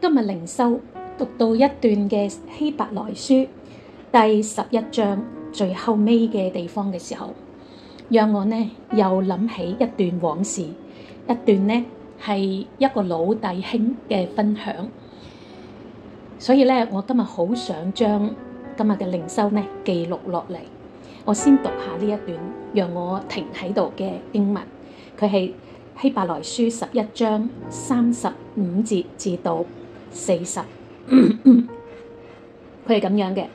今日靈修讀到一段嘅希伯來書第11章最後尾嘅地方嘅時候，讓我呢又諗起一段往事，一段呢係一個老弟兄嘅分享。所以呢，我今日好想將今日嘅靈修呢記錄落嚟。我先讀下呢一段讓我停喺度嘅經文，佢係希伯來書11章35節至到40，佢係咁樣嘅：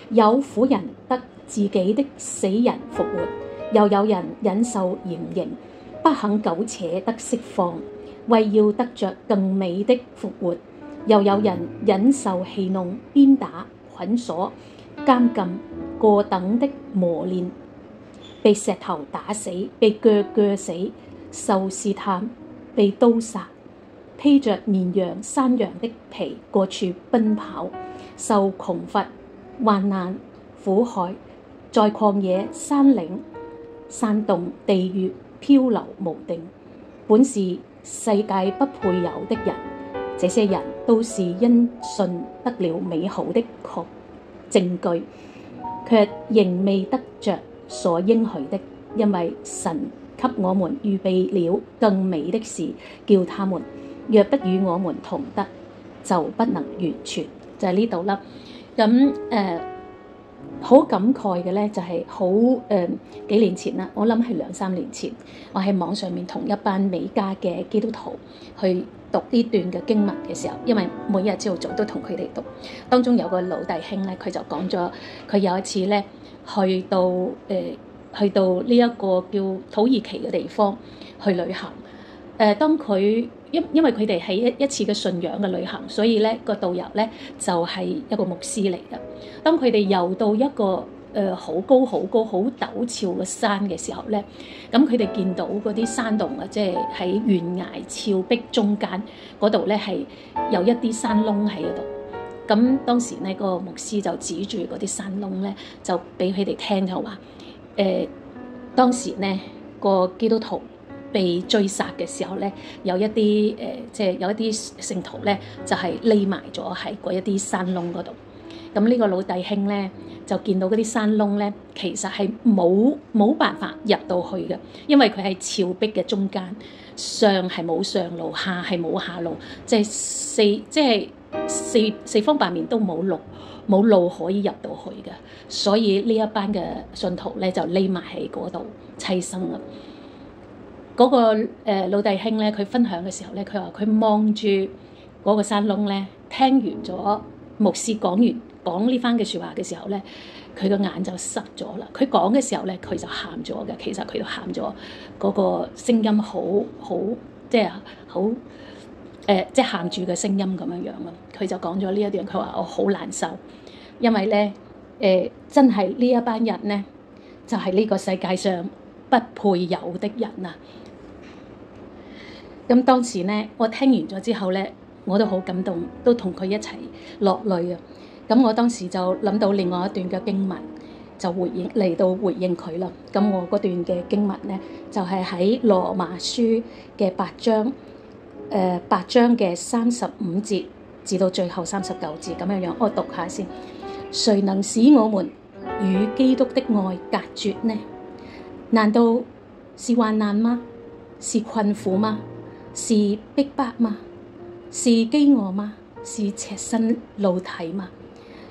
有婦人得自己的死人復活，又有人忍受嚴刑，不肯苟且得釋放，為要得着更美的復活；又有人忍受戲弄、鞭打、捆鎖、監禁、過等的磨練，被石頭打死，被鋸死，受試探，被刀殺，披着綿羊、山羊的皮，各處奔跑，受窮乏、患難、苦害，在曠野、山嶺、山洞、地獄漂流無定，本是世界不配有的人。這些人都是因信得了美好的確證據，卻仍未得着所應許的，因為神給我們預備了更美的事，叫他們若不與我們同得，就不能完全。就係呢度啦。咁好感慨嘅咧，就係幾年前啦，我諗係2-3年前，我喺網上面同一班美加嘅基督徒去讀呢段嘅經文嘅時候，因為每日朝早都同佢哋讀，當中有個老弟兄咧，佢就講咗，佢有一次咧去到呢一個叫土耳其嘅地方去旅行。當佢因為佢哋係一次嘅信仰嘅旅行，所以咧個導遊咧就係一個牧師嚟嘅。當佢哋遊到一個好高好陡峭嘅山嘅時候咧，咁佢哋見到嗰啲山洞啊，即係喺懸崖峭壁中間嗰度咧係有一啲山窿喺嗰度。咁當時呢個牧師就指住嗰啲山窿咧，就俾佢哋聽就話，當時呢個基督徒被追殺嘅時候咧，有一啲即係有一啲聖徒咧，就係匿埋咗喺嗰一啲山窿嗰度。咁呢個老弟兄咧就見到嗰啲山窿咧，其實係冇辦法入到去嘅，因為佢係峭壁嘅中間，上係冇上路，下係冇下路，即係四方八面都冇路可以入到去嘅。所以呢一班嘅信徒咧就匿埋喺嗰度棲生啦。嗰個老弟兄咧，佢分享嘅時候咧，佢話佢望住嗰個山窿咧，聽完咗牧師講呢番嘅説話嘅時候咧，佢個眼就濕咗啦。佢講嘅時候咧，佢就喊咗嘅。其實佢都喊咗，嗰個聲音好即係好即係喊住嘅聲音咁樣樣咯。佢就講咗呢一段，佢話我好難受，因為咧真係呢一班人咧，就係呢個世界上不配有的人啊！咁當時咧，我聽完咗之後咧，我都好感動，都同佢一齊落淚啊！咁我當時就諗到另外一段嘅經文，就嚟到回應佢啦。咁我嗰段嘅經文咧，就係喺羅馬書嘅8章嘅35節至到最後39節咁樣樣。我讀下先。誰能使我們與基督的愛隔絕呢？難道是患難嗎？是困苦嗎？是逼迫嗎？是飢餓嗎？是赤身露體嗎？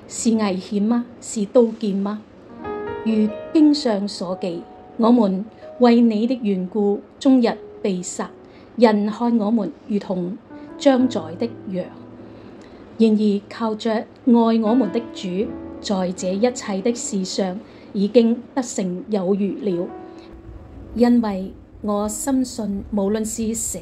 是危險嗎？是刀劍嗎？如經上所記，我們為你的緣故終日被殺，人看我們如同將宰的羊。然而靠着愛我們的主，在這一切的事上已經得勝有餘了。因為我深信，無論是死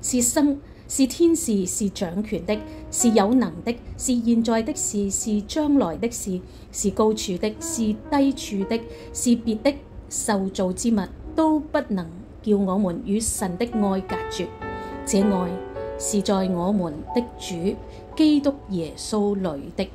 是生，是天使，是掌權的，是有能的，是現在的事，是將來的事，是高處的，是低處的，是別的受造之物，都不能叫我們與神的愛隔絕。這愛是在我們的主基督耶穌裏的。